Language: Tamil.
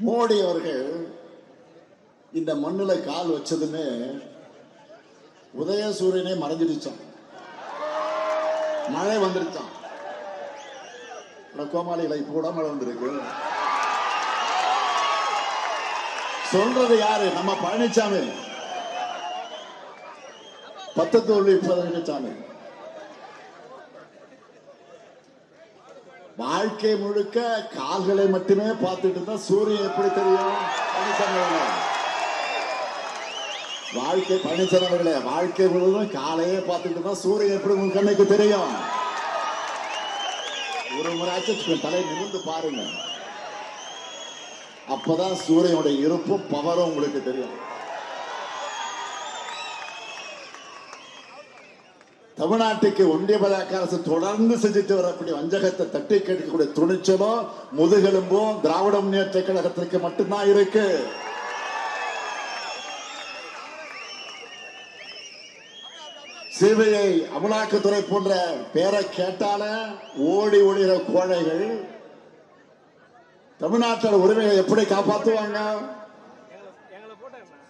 மோடி அவர்கள் இந்த மண்ணுல கால் வச்சதுமே உதயசூரியனே மறைஞ்சிடுச்சான், மழை வந்துருச்சான். கோமாளிகளை இப்ப கூட மழை வந்திருக்கு. சொல்றது யாரு? நம்ம பழனிசாமி, 10 தோல்வி பழனிசாமி. வாழ்க்கை முழுக்க கால்களை மட்டுமே பார்த்துட்டு தான் சூரியன் எப்படி தெரியும்? பழனிசாமி வாழ்க்கை பழனிசாமி அவர்களே, வாழ்க்கை முழுவதும் காலையே பார்த்துட்டு தான் சூரியன் எப்படி உங்க கண்ணுக்கு தெரியும்? ஒரு முறையாச்சும் தலை நிமிர்ந்து பாருங்க, அப்பதான் சூரியனுடைய இருப்பும் பவரும் உங்களுக்கு தெரியும். தமிழ்நாட்டுக்கு ஒன்றிய பாஜக அரசு தொடர்ந்து செஞ்சுட்டு வரக்கூடிய வஞ்சகத்தை தட்டி கேட்கக்கூடிய துணிச்சலும் முதுகெலும்பும் திராவிட முன்னேற்ற கழகத்திற்கு மட்டும்தான் இருக்கு. சிபிஐ, அமலாக்கத்துறை போன்ற பேரை கேட்டால ஓடி ஓடுகிற கோழைகள் தமிழ்நாட்டோட உரிமையை எப்படி காப்பாற்றுவாங்க?